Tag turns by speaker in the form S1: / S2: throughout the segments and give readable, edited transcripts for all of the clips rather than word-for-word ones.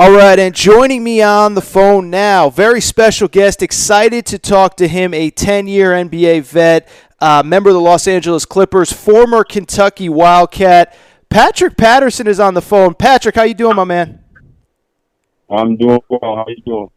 S1: All right, and joining me on the phone now, very special guest, excited to talk to him, a 10-year NBA vet, member of the Los Angeles Clippers, former Kentucky Wildcat. Patrick Patterson is on the phone. Patrick, how you doing, my man?
S2: I'm doing well. How you doing?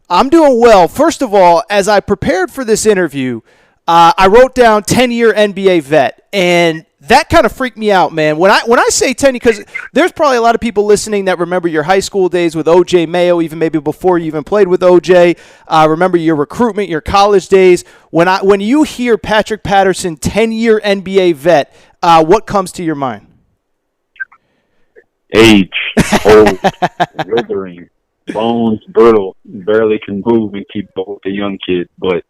S1: I'm doing well. First of all, as I prepared for this interview, I wrote down 10-year NBA vet, and that kind of freaked me out, man. When I say 10, because there's probably a lot of people listening that remember your high school days with O.J. Mayo, even maybe before you even played with O.J. Remember your recruitment, your college days. When you hear Patrick Patterson, 10-year NBA vet, what comes to your mind?
S2: Age, old, withering, bones brittle, barely can move and keep up with the young kid, but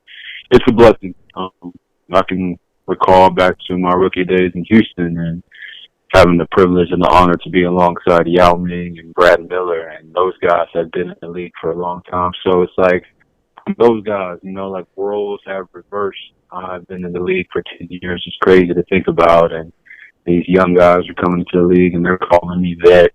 S2: it's a blessing. I can recall back to my rookie days in Houston and having the privilege and the honor to be alongside Yao Ming and Brad Miller, and those guys have been in the league for a long time. So it's like those guys, like roles have reversed. I've been in the league for 10 years. It's crazy to think about, and these young guys are coming into the league and they're calling me vet,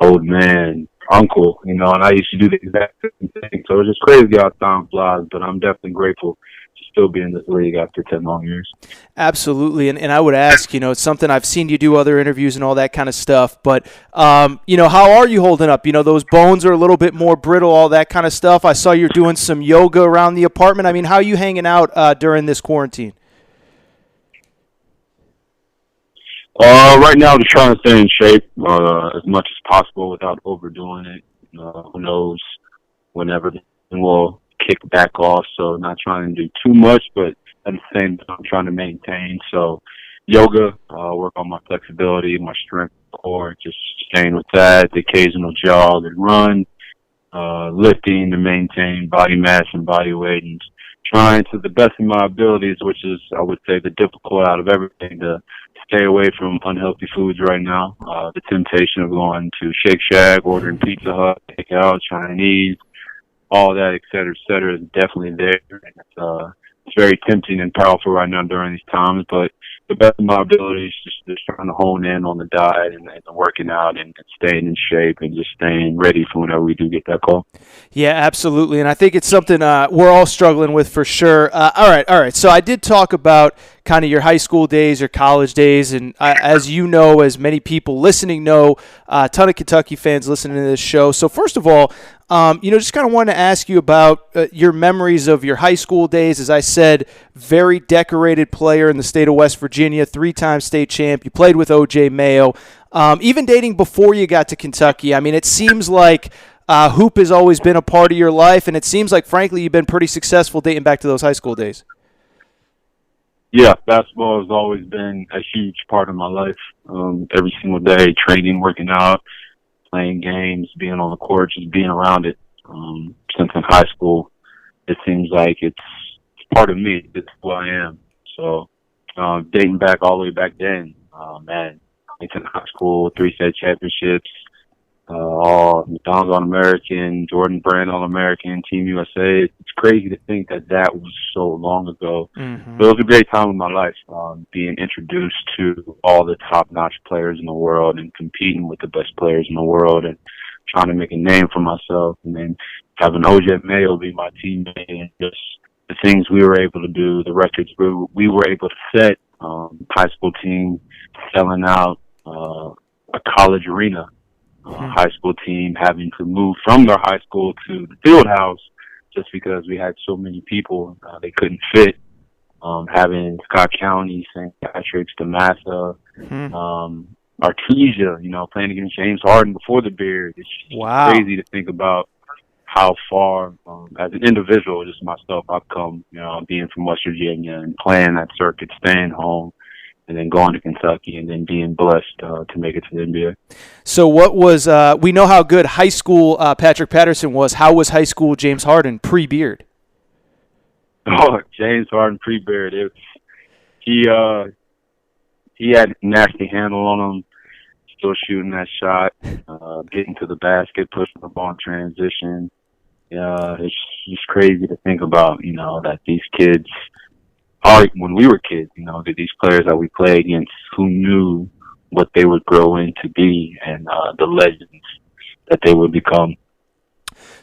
S2: old man, uncle, and I used to do the exact same thing. So it's just crazy how time flies, but I'm definitely grateful to still be in this league after 10 long years.
S1: Absolutely, and I would ask, it's something I've seen you do other interviews and all that kind of stuff, but, how are you holding up? Those bones are a little bit more brittle, all that kind of stuff. I saw you're doing some yoga around the apartment. I mean, how are you hanging out during this quarantine?
S2: Right now, just trying to stay in shape as much as possible without overdoing it. Who knows when everything will kick back off, so not trying to do too much, but at the same time, I'm trying to maintain. So yoga, work on my flexibility, my strength core, just staying with that, the occasional jog and run, lifting to maintain body mass and body weight, and trying to the best of my abilities, which is, I would say, the difficult out of everything, to stay away from unhealthy foods right now. The temptation of going to Shake Shack, ordering Pizza Hut, takeout, Chinese, all that, et cetera, is definitely there. And it's very tempting and powerful right now during these times, but the best of my ability is just trying to hone in on the diet and working out and staying in shape and just staying ready for whenever we do get that call.
S1: Yeah, absolutely, and I think it's something we're all struggling with for sure. All right. So I did talk about kind of your high school days, your college days, and as you know, as many people listening know, a ton of Kentucky fans listening to this show. So first of all, just kind of wanted to ask you about your memories of your high school days. As I said, very decorated player in the state of West Virginia, 3-time state champ. You played with O.J. Mayo. Even dating before you got to Kentucky, I mean, it seems like hoop has always been a part of your life, and it seems like, frankly, you've been pretty successful dating back to those high school days.
S2: Yeah, basketball has always been a huge part of my life. Every single day, training, working out, playing games, being on the court, just being around it. Since in high school, it seems like it's part of me. It's who I am. So, dating back all the way back then, it's in high school, 3 state championships, all McDonald's All-American, Jordan Brand All-American, Team USA. It's crazy to think that was so long ago. Mm-hmm. But it was a great time in my life, being introduced to all the top-notch players in the world and competing with the best players in the world and trying to make a name for myself, and then having O.J. Mayo be my teammate, and just the things we were able to do, the records we were able to set, high school team selling out a college arena, high school team having to move from their high school to the field house just because we had so many people, they couldn't fit. Having Scott County, St. Patrick's, DeMassa, Artesia, playing against James Harden before the beard. It's crazy to think about how far, as an individual, just myself, I've come, being from West Virginia and playing that circuit, staying home, and then going to Kentucky, and then being blessed to make it to the NBA.
S1: So what was we know how good high school Patrick Patterson was. How was high school James Harden pre-beard?
S2: Oh, James Harden pre-beard. He had a nasty handle on him, still shooting that shot, getting to the basket, pushing the ball in transition. It's just crazy to think about, that these kids, when we were kids, that these players that we play against, who knew what they would grow into be and the legends that they would become.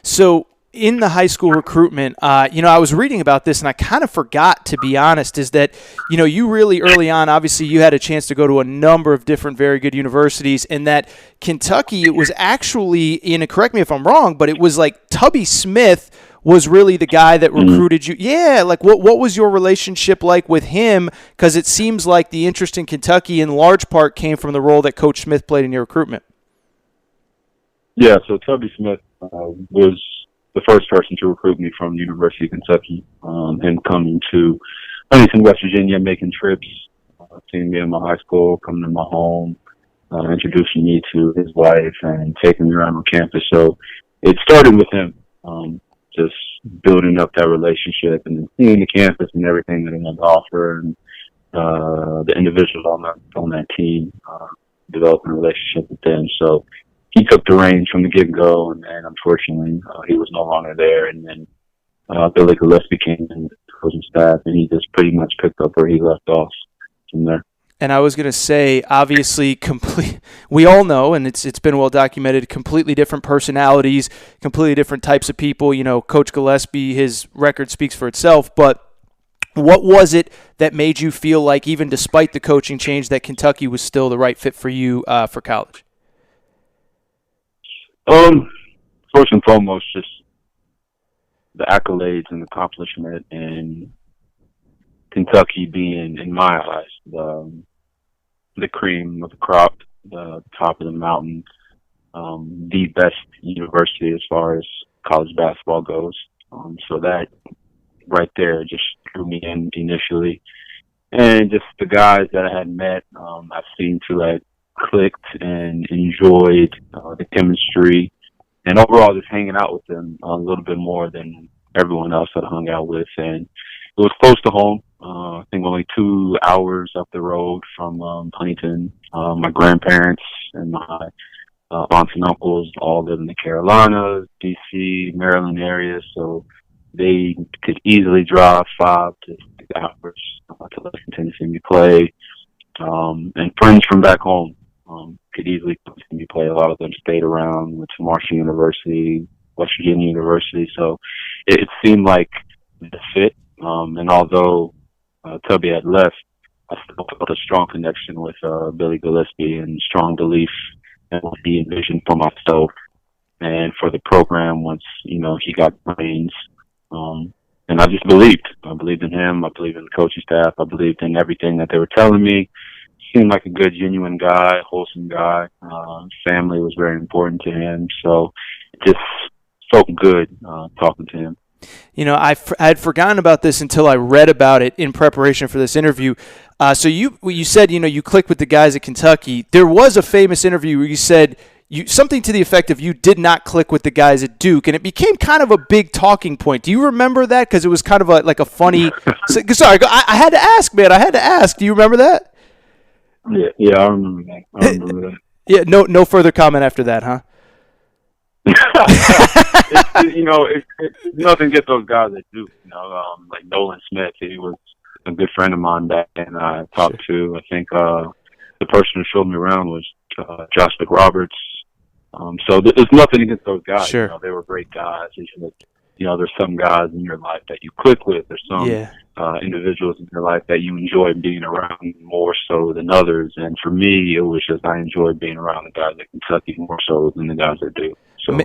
S1: So in the high school recruitment, I was reading about this and I kind of forgot, to be honest, is that, you really early on, obviously you had a chance to go to a number of different very good universities, and that Kentucky, it was actually, correct me if I'm wrong, but it was like Tubby Smith was really the guy that recruited you. Yeah, like what was your relationship like with him? Because it seems like the interest in Kentucky in large part came from the role that Coach Smith played in your recruitment.
S2: Yeah, so Tubby Smith was the first person to recruit me from the University of Kentucky, and coming to Huntington, West Virginia, making trips, seeing me in my high school, coming to my home, introducing me to his wife and taking me around on campus. So it started with him, just building up that relationship and then seeing the campus and everything that he had to offer, and the individuals on that team, developing a relationship with them. So he took the reins from the get-go, and unfortunately, he was no longer there. And then Billy Gillespie came in the coaching staff, and he just pretty much picked up where he left off from there.
S1: And I was going to say, obviously, we all know, and it's been well documented, completely different personalities, completely different types of people. Coach Gillespie, his record speaks for itself. But what was it that made you feel like, even despite the coaching change, that Kentucky was still the right fit for you for college?
S2: First and foremost, just the accolades and accomplishment, and Kentucky being, in my eyes, the cream of the crop, the top of the mountain, the best university as far as college basketball goes. So that right there just drew me in initially. And just the guys that I had met, I've seen to that clicked and enjoyed the chemistry, and overall just hanging out with them a little bit more than everyone else that I hung out with. And it was close to home. I think only 2 hours up the road from Huntington. My grandparents and my aunts and uncles all live in the Carolinas, D.C., Maryland area, so they could easily drive 5 to 6 hours to Lexington to see me play. And friends from back home could easily see me play. A lot of them stayed around, went to Marshall University, West Virginia University, so it seemed like the fit. And although Tubby had left, I still felt a strong connection with Billy Gillespie, and strong belief in what he envisioned for myself and for the program once, he got reins. And I just believed. I believed in him. I believed in the coaching staff. I believed in everything that they were telling me. Seemed like a good, genuine guy, wholesome guy. Family was very important to him. So it just felt good talking to him.
S1: I had forgotten about this until I read about it in preparation for this interview. So you said, you clicked with the guys at Kentucky. There was a famous interview where you said something to the effect of you did not click with the guys at Duke, and it became kind of a big talking point. Do you remember that? Because it was kind of like a funny – sorry, I had to ask, man. I had to ask. Do you remember that?
S2: Yeah, I remember that.
S1: Yeah, no further comment after that, huh?
S2: It's nothing against those guys that do. Like Nolan Smith, he was a good friend of mine that and I talked to. I think the person who showed me around was Josh McRoberts. So there's nothing against those guys.
S1: Sure.
S2: They were great guys. There's some guys in your life that you click with. There's some individuals in your life that you enjoy being around more so than others. And for me, it was just I enjoyed being around the guys at Kentucky more so than the guys that do. So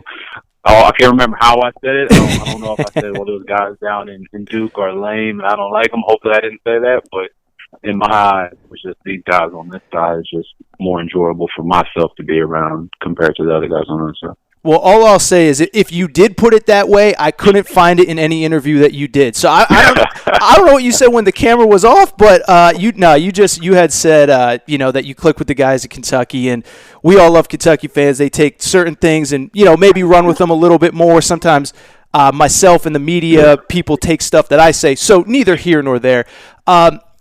S2: I can't remember how I said it. I don't know if I said, well, those guys down in Duke are lame and I don't like them. Hopefully I didn't say that. But in my eyes, it was just these guys on this side is just more enjoyable for myself to be around compared to the other guys on the other side.
S1: Well, all I'll say is if you did put it that way, I couldn't find it in any interview that you did. So I don't know what you said when the camera was off, but you had said that you click with the guys at Kentucky, and we all love Kentucky fans. They take certain things and maybe run with them a little bit more. Sometimes myself and the media people take stuff that I say. So neither here nor there.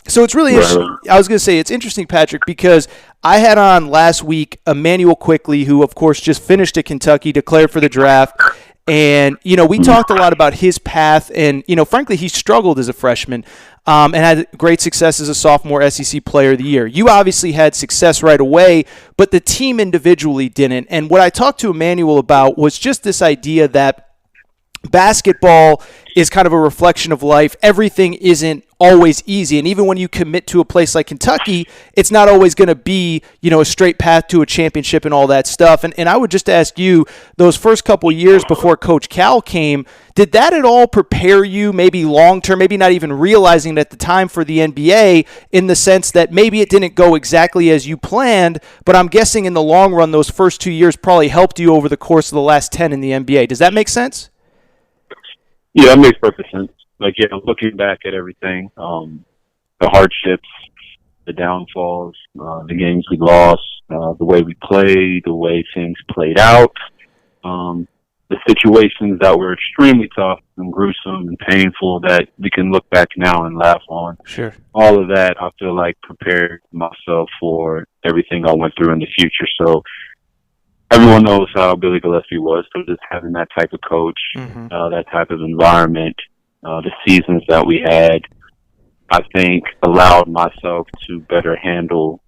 S1: So it's really interesting. I was going to say it's interesting, Patrick, because I had on last week Emmanuel Quickly, who, of course, just finished at Kentucky, declared for the draft. And, we talked a lot about his path. And, frankly, he struggled as a freshman and had great success as a sophomore SEC Player of the Year. You obviously had success right away, but the team individually didn't. And what I talked to Emmanuel about was just this idea that basketball is kind of a reflection of life. Everything isn't always easy. And even when you commit to a place like Kentucky, it's not always going to be, a straight path to a championship and all that stuff. And I would just ask you, those first couple years before Coach Cal came, did that at all prepare you, maybe long-term, maybe not even realizing it at the time, for the NBA, in the sense that maybe it didn't go exactly as you planned, but I'm guessing in the long run, those first 2 years probably helped you over the course of the last 10 in the NBA. Does that make sense?
S2: Yeah, that makes perfect sense. Looking back at everything, the hardships, the downfalls, the games we lost, the way we played, the way things played out, the situations that were extremely tough and gruesome and painful that we can look back now and laugh on.
S1: Sure.
S2: All of that, I feel like, prepared myself for everything I went through in the future. So everyone knows how Billy Gillispie was, so just having that type of coach, that type of environment, the seasons that we had, I think allowed myself to better handle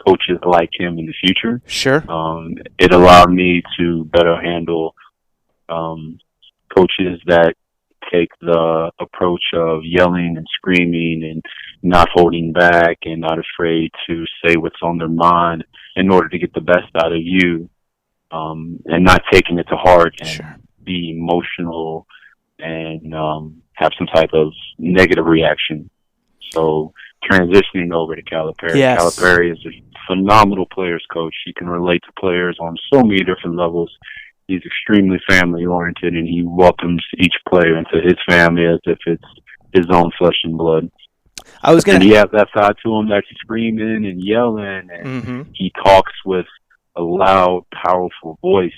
S2: coaches like him in the future.
S1: Sure.
S2: It allowed me to better handle coaches that take the approach of yelling and screaming and not holding back and not afraid to say what's on their mind in order to get the best out of you, and not taking it to heart and be emotional and have some type of negative reaction. So transitioning over to Calipari.
S1: Yes.
S2: Calipari is a phenomenal players coach. He can relate to players on so many different levels. He's extremely family-oriented, and he welcomes each player into his family as if it's his own flesh and blood. And he has that side to him that's screaming and yelling, and he talks with a loud, powerful voice.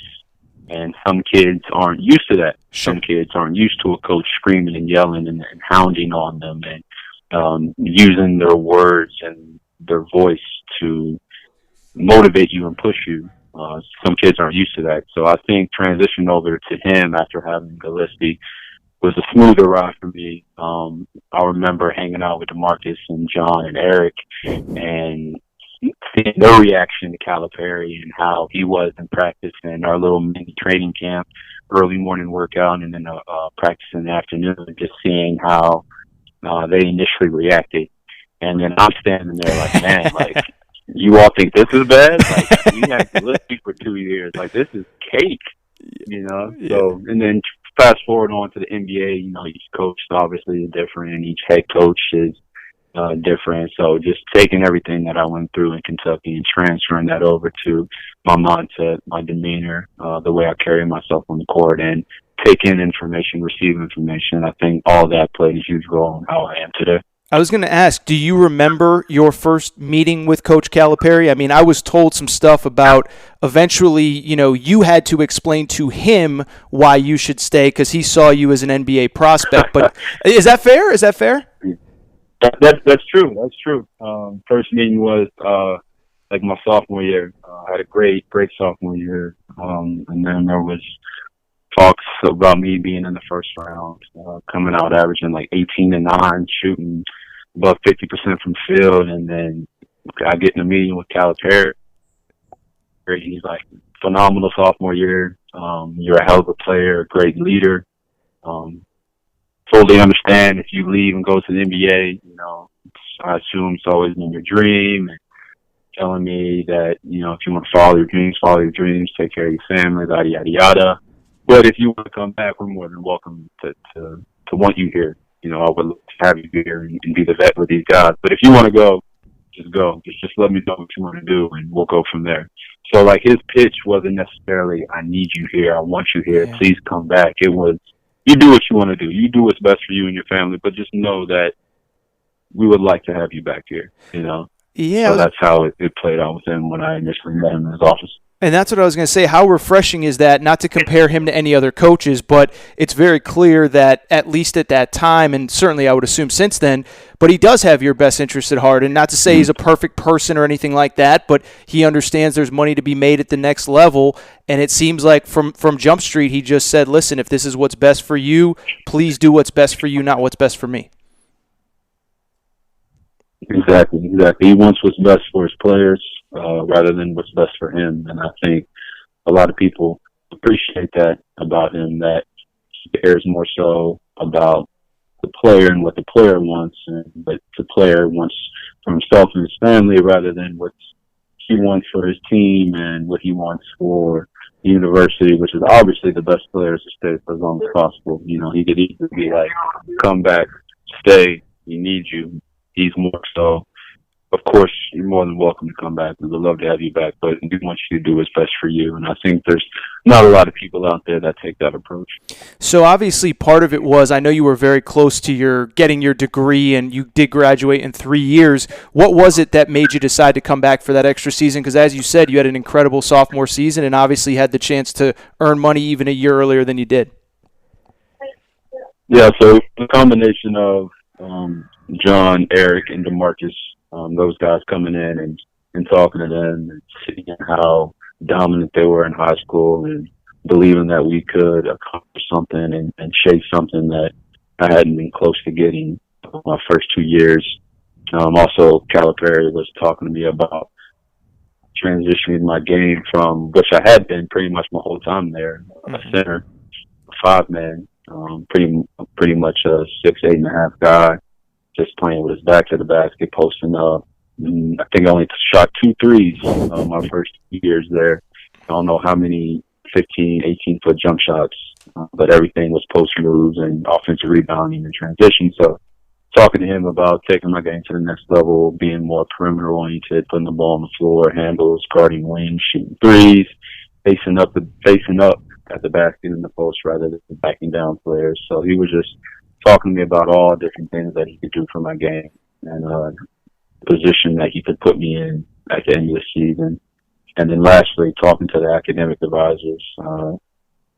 S2: And some kids aren't used to that.
S1: Sure.
S2: Some kids aren't used to a coach screaming and yelling and hounding on them and using their words and their voice to motivate you and push you. Some kids aren't used to that. So I think transition over to him after having Gillispie was a smoother ride for me. I remember hanging out with DeMarcus and John and Eric and seeing their reaction to Calipari and how he was in practice and our little mini training camp, early morning workout, and then practice in the afternoon, just seeing how they initially reacted. And then I'm standing there like, man, like, you all think this is bad? Like, we had Gillispie for 2 years. Like, this is cake, Yeah. So, and then fast forward on to the NBA, each coach obviously is different, and each head coach is different. So just taking everything that I went through in Kentucky and transferring that over to my mindset, my demeanor, the way I carry myself on the court, and take in information, receive information. I think all that played a huge role in how I am today.
S1: I was going to ask, do you remember your first meeting with Coach Calipari? I mean, I was told some stuff about eventually, you had to explain to him why you should stay because he saw you as an NBA prospect. But is that fair? Is that fair?
S2: That's true. That's true. First meeting was like my sophomore year. I had a great sophomore year. And then there was talks about me being in the first round, coming out averaging like 18-9, shooting above 50% from field, and then I get in a meeting with Calipari. He's like, phenomenal sophomore year. You're a hell of a player, a great leader. Totally understand if you leave and go to the NBA. I assume it's always been your dream, and telling me that if you want to follow your dreams, take care of your family, yada yada yada. But if you want to come back, we're more than welcome to want you here. I would love to have you here and be the vet with these guys. But if you want to go, just go. Just let me know what you want to do, and we'll go from there. So, like, his pitch wasn't necessarily, I need you here, I want you here, please come back. It was, you do what you want to do. You do what's best for you and your family, but just know that we would like to have you back here,
S1: Yeah.
S2: So that's how it played out with him when I initially met him in his office.
S1: And that's what I was going to say. How refreshing is that, not to compare him to any other coaches, but it's very clear that at least at that time, and certainly I would assume since then, but he does have your best interest at heart. And not to say he's a perfect person or anything like that, but he understands there's money to be made at the next level. And it seems like from Jump Street, he just said, listen, if this is what's best for you, please do what's best for you, not what's best for me.
S2: Exactly. He wants what's best for his players rather than what's best for him. And I think a lot of people appreciate that about him, that cares more so about the player and what the player wants, and what the player wants for himself and his family, rather than what he wants for his team and what he wants for the university, which is obviously the best players to stay for as long as possible. You know, he could easily be like, come back, stay, he needs you. He's more so, of course, you're more than welcome to come back. We would love to have you back, but we want you to do what's best for you. And I think there's not a lot of people out there that take that approach.
S1: So obviously part of it was, I know you were very close to getting your degree, and you did graduate in 3 years. What was it that made you decide to come back for that extra season? Because as you said, you had an incredible sophomore season and obviously had the chance to earn money even a year earlier than you did.
S2: Yeah, so the combination of John, Eric, and DeMarcus, those guys coming in and talking to them and seeing how dominant they were in high school, and believing that we could accomplish something and chase something that I hadn't been close to getting my first 2 years. Also, Calipari was talking to me about transitioning my game from, which I had been pretty much my whole time there, a center, a 5-man, pretty much a 6'8.5" guy, just playing with his back to the basket, posting up. I think I only shot 2 threes my first 2 years there. I don't know how many 15, 18-foot jump shots, but everything was post moves and offensive rebounding and transition. So talking to him about taking my game to the next level, being more perimeter oriented, putting the ball on the floor, handles, guarding wings, shooting threes, facing up at the basket in the post rather than backing down players. So he was just talking to me about all different things that he could do for my game, and position that he could put me in at the end of the season. And then lastly, talking to the academic advisors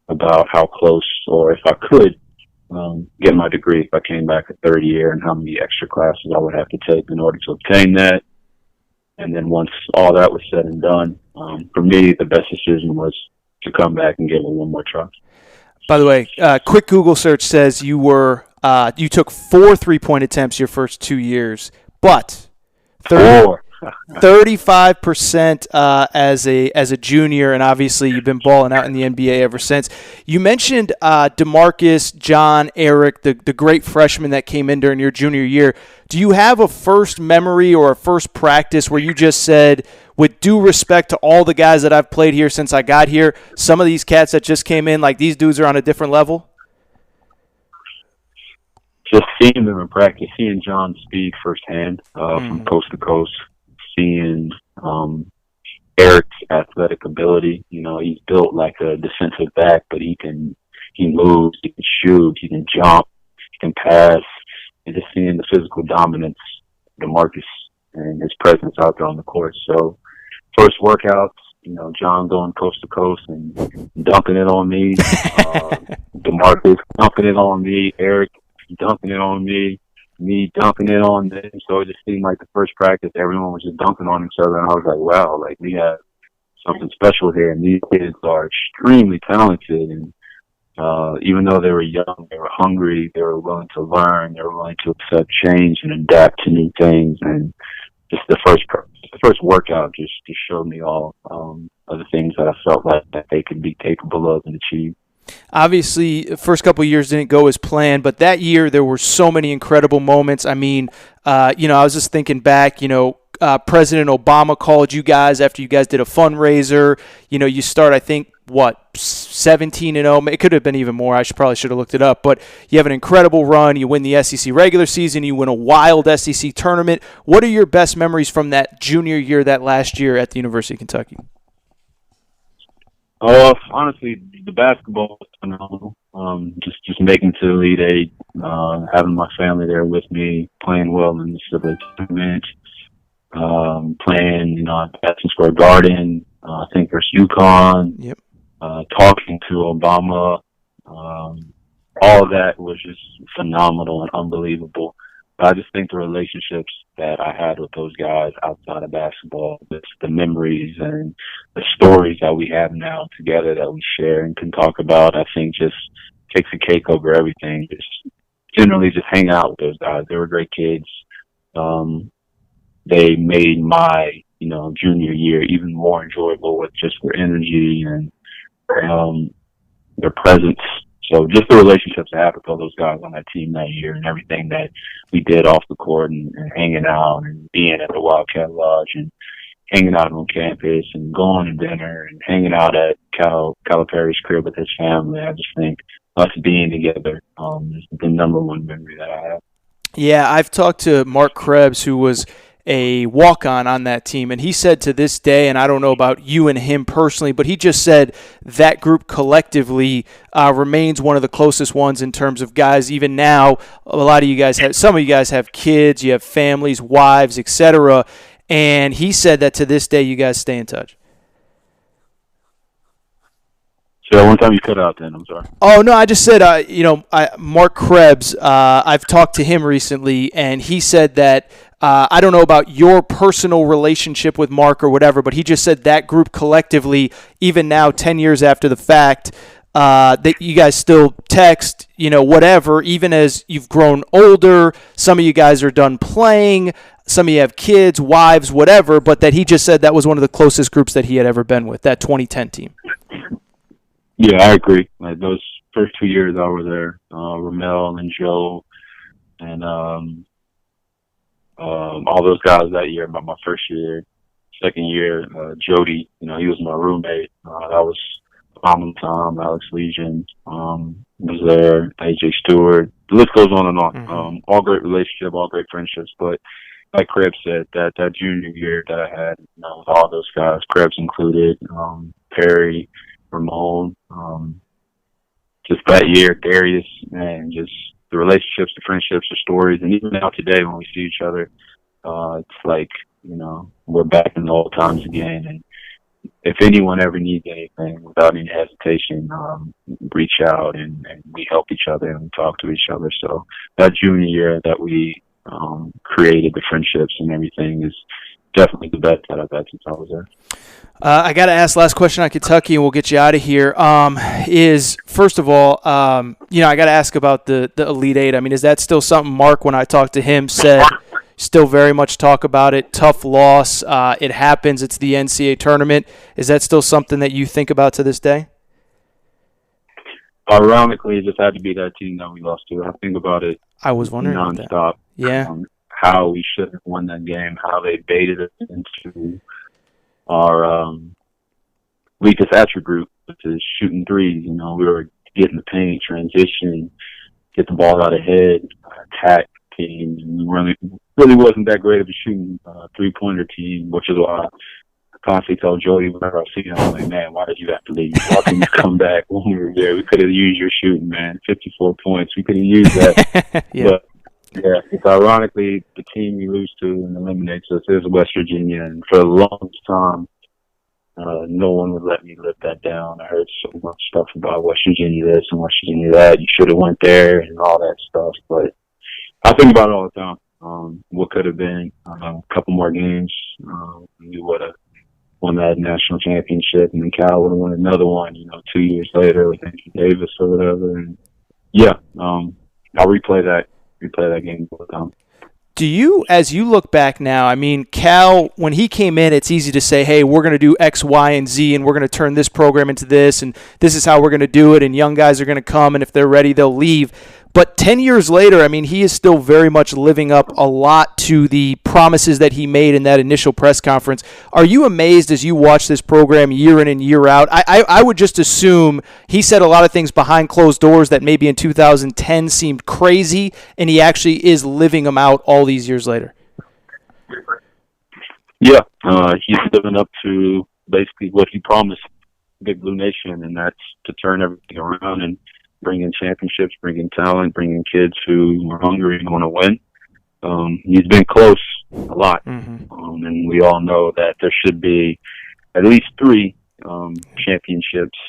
S2: about how close, or if I could get my degree if I came back a third year, and how many extra classes I would have to take in order to obtain that. And then once all that was said and done, for me, the best decision was to come back and give it one more try.
S1: By the way, quick Google search says you took 4 3-point attempts your first 2 years, but 35% as a junior, and obviously you've been balling out in the NBA ever since. You mentioned DeMarcus, John, Eric, the great freshmen that came in during your junior year. Do you have a first memory or a first practice where you just said, with due respect to all the guys that I've played here since I got here, some of these cats that just came in, like, these dudes are on a different level?
S2: Just seeing them in practice, seeing John speed firsthand from coast to coast, seeing Eric's athletic ability. You know, he's built like a defensive back, but he moves, he can shoot, he can jump, he can pass, and just seeing the physical dominance of DeMarcus and his presence out there on the court. So first workouts, you know, John going coast to coast and dunking it on me, DeMarcus dunking it on me, Eric dunking it on me dunking it on them. So it just seemed like the first practice, everyone was just dunking on each other, and I was like, wow, like, we have something special here, and these kids are extremely talented, and even though they were young, they were hungry, they were willing to learn, they were willing to accept change and adapt to new things. And just the first workout just showed me all of the things that I felt like that they could be capable of and achieve.
S1: Obviously, the first couple of years didn't go as planned, but that year there were so many incredible moments. I mean, I was just thinking back, President Obama called you guys after you guys did a fundraiser. You start, I think, 17-0. It could have been even more. I probably should have looked it up. But you have an incredible run. You win the SEC regular season. You win a wild SEC tournament. What are your best memories from that junior year, that last year at the University of Kentucky?
S2: Honestly, the basketball was phenomenal. Just making to the Elite Eight, having my family there with me, playing well in the Civic tournament, playing, at Madison Square Garden. I think there's UConn.
S1: Yep.
S2: Talking to Obama. All of that was just phenomenal and unbelievable. I just think the relationships that I had with those guys outside of basketball, the memories and the stories that we have now together that we share and can talk about, I think just takes a cake over everything. Just generally just hang out with those guys. They were great kids. They made my, junior year even more enjoyable with just their energy and their presence. So just the relationships I had with all those guys on that team that year and everything that we did off the court and hanging out and being at the Wildcat Lodge and hanging out on campus and going to dinner and hanging out at Calipari's crib with his family. I just think us being together is the number one memory that I have.
S1: Yeah, I've talked to Mark Krebs, who was a walk-on that team, and he said to this day, and I don't know about you and him personally, but he just said that group collectively remains one of the closest ones in terms of guys. Even now, some of you guys have kids, you have families, wives, etc., and he said that to this day you guys stay in touch.
S2: So one time you cut out then, I'm sorry.
S1: Oh, no, I just said, Mark Krebs, I've talked to him recently, and he said that, I don't know about your personal relationship with Mark or whatever, but he just said that group collectively, even now 10 years after the fact, that you guys still text, whatever, even as you've grown older, some of you guys are done playing, some of you have kids, wives, whatever, but that he just said that was one of the closest groups that he had ever been with, that 2010 team.
S2: Yeah, I agree. Like those first 2 years I was there, Ramel and Joe and all those guys that year, about my first year. Second year, Jody, he was my roommate. That was phenomenal time. Alex Legion was there, AJ Stewart. The list goes on and on.
S1: Mm-hmm.
S2: All great relationships, all great friendships. But like Krebs said, that junior year that I had with all those guys, Krebs included, Perry, Ramon, just that year, Darius, and just the relationships, the friendships, the stories, and even now today when we see each other, it's like, we're back in the old times again. And if anyone ever needs anything, without any hesitation, reach out and we help each other and we talk to each other. So that junior year that we created the friendships and everything is definitely the best that I've had since I was there.
S1: I got to ask last question on Kentucky, and we'll get you out of here. Is first of all, I got to ask about the Elite Eight. I mean, is that still something Mark, when I talked to him, said still very much talk about it? Tough loss. It happens. It's the NCAA tournament. Is that still something that you think about to this day?
S2: Ironically, it just had to be that team that we lost to. I think about it.
S1: I was wondering
S2: nonstop.
S1: About that. Yeah.
S2: How we should have won that game. How they baited us into our weakest attribute, which is shooting threes. We were getting the paint, transition, get the ball out of head, attack teams. We really wasn't that great of a shooting three-pointer team, which is why I constantly tell Jody whenever I see him, I'm like, man, why did you have to leave? Why couldn't you come back when we were there? We could have used your shooting, man. 54 points. We could have used that.
S1: Yeah.
S2: But, yeah, it's ironically the team we lose to and eliminates us is West Virginia, and for the longest time, no one would let me live that down. I heard so much stuff about West Virginia this and West Virginia that. You should have went there and all that stuff, but I think about it all the time. What could have been a couple more games. We would have won that national championship, and then Cal would have won another one, 2 years later with Anthony Davis or whatever. And yeah, I'll replay that game all the time.
S1: Do you, as you look back now, I mean, Cal, when he came in, it's easy to say, hey, we're going to do X, Y, and Z, and we're going to turn this program into this, and this is how we're going to do it, and young guys are going to come, and if they're ready, they'll leave. But 10 years later, I mean, he is still very much living up a lot to the promises that he made in that initial press conference. Are you amazed as you watch this program year in and year out? I would just assume he said a lot of things behind closed doors that maybe in 2010 seemed crazy, and he actually is living them out all these years later.
S2: Yeah, he's living up to basically what he promised Big Blue Nation, and that's to turn everything around and bring in championships, bring in talent, bring in kids who are hungry and want to win. He's been close a lot, and we all know that there should be at least 3 championships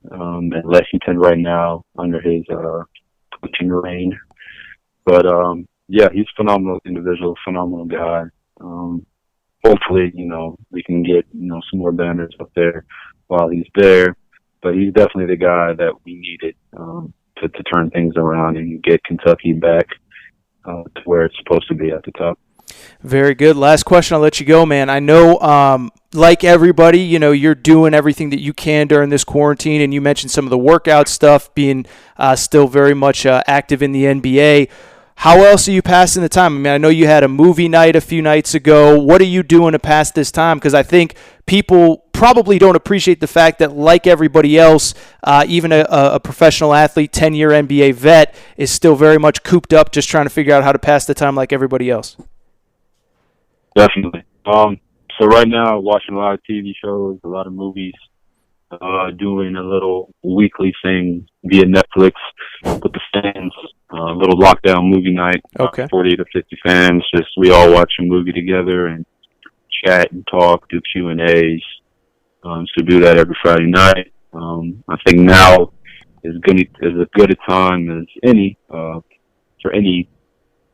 S2: at Lexington right now under his coaching reign. But yeah, he's a phenomenal individual, phenomenal guy. Hopefully, we can get some more banners up there while he's there. But he's definitely the guy that we needed to turn things around and get Kentucky back to where it's supposed to be at the top.
S1: Very good. Last question, I'll let you go, man. I know, like everybody, you're doing everything that you can during this quarantine, and you mentioned some of the workout stuff, being still very much active in the NBA. How else are you passing the time? I mean, I know you had a movie night a few nights ago. What are you doing to pass this time? Because I think people probably don't appreciate the fact that, like everybody else, even a professional athlete, 10-year NBA vet, is still very much cooped up just trying to figure out how to pass the time like everybody else.
S2: Definitely. So right now, watching a lot of TV shows, a lot of movies, doing a little weekly thing via Netflix with the fans, a little lockdown movie night.
S1: Okay.
S2: 40 to 50 fans, just we all watch a movie together and chat and talk, do Q&As. So do that every Friday night. I think now is as good a time as any for any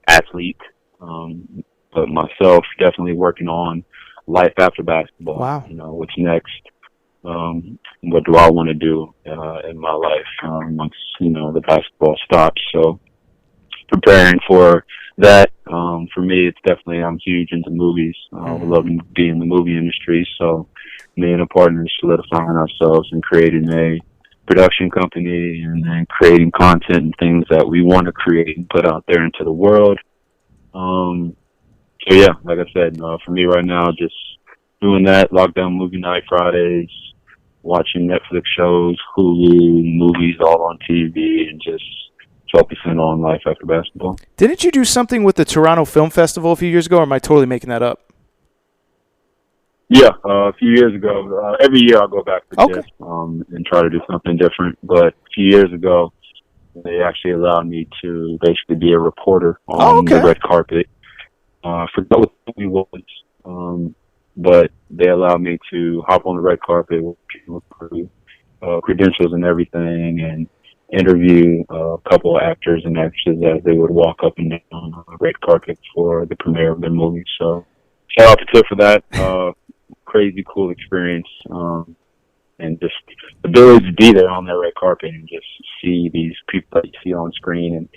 S2: athlete. But myself, definitely working on life after basketball.
S1: Wow.
S2: What's next? What do I want to do in my life once the basketball stops? So preparing for that. For me, it's definitely I'm huge into movies. I love to be in the movie industry. So me and a partner solidifying ourselves and creating a production company and then creating content and things that we want to create and put out there into the world. So yeah, like I said, for me right now, just doing that, lockdown movie night Fridays, watching Netflix shows, Hulu, movies all on TV, and just focusing on life after basketball.
S1: Didn't you do something with the Toronto Film Festival a few years ago, or am I totally making that up?
S2: Yeah, a few years ago. Every year I'll go back for this and try to do something different. But a few years ago, they actually allowed me to basically be a reporter on the red carpet. I forgot what the movie was, but they allowed me to hop on the red carpet with credentials and everything and interview a couple of actors and actresses as they would walk up and down on the red carpet for the premiere of their movie. So shout out to Tiff for that. Crazy cool experience. And just the ability to be there on that red carpet and just see these people that you see on screen and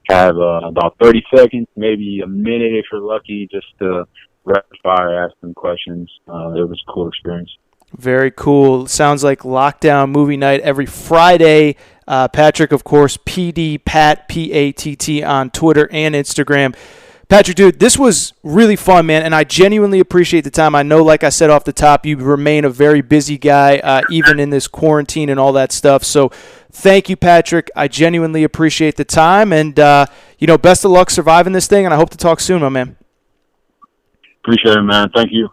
S2: have about 30 seconds, maybe a minute if you're lucky, just to rapid fire, ask them questions. It was a cool experience.
S1: Very cool. Sounds like lockdown movie night every Friday. Patrick, of course, PD Pat, P-A-T-T on Twitter and Instagram. Patrick, dude, this was really fun, man, and I genuinely appreciate the time. I know, like I said off the top, you remain a very busy guy, even in this quarantine and all that stuff. So thank you, Patrick. I genuinely appreciate the time, and, best of luck surviving this thing, and I hope to talk soon, my man.
S2: Appreciate it, man. Thank you.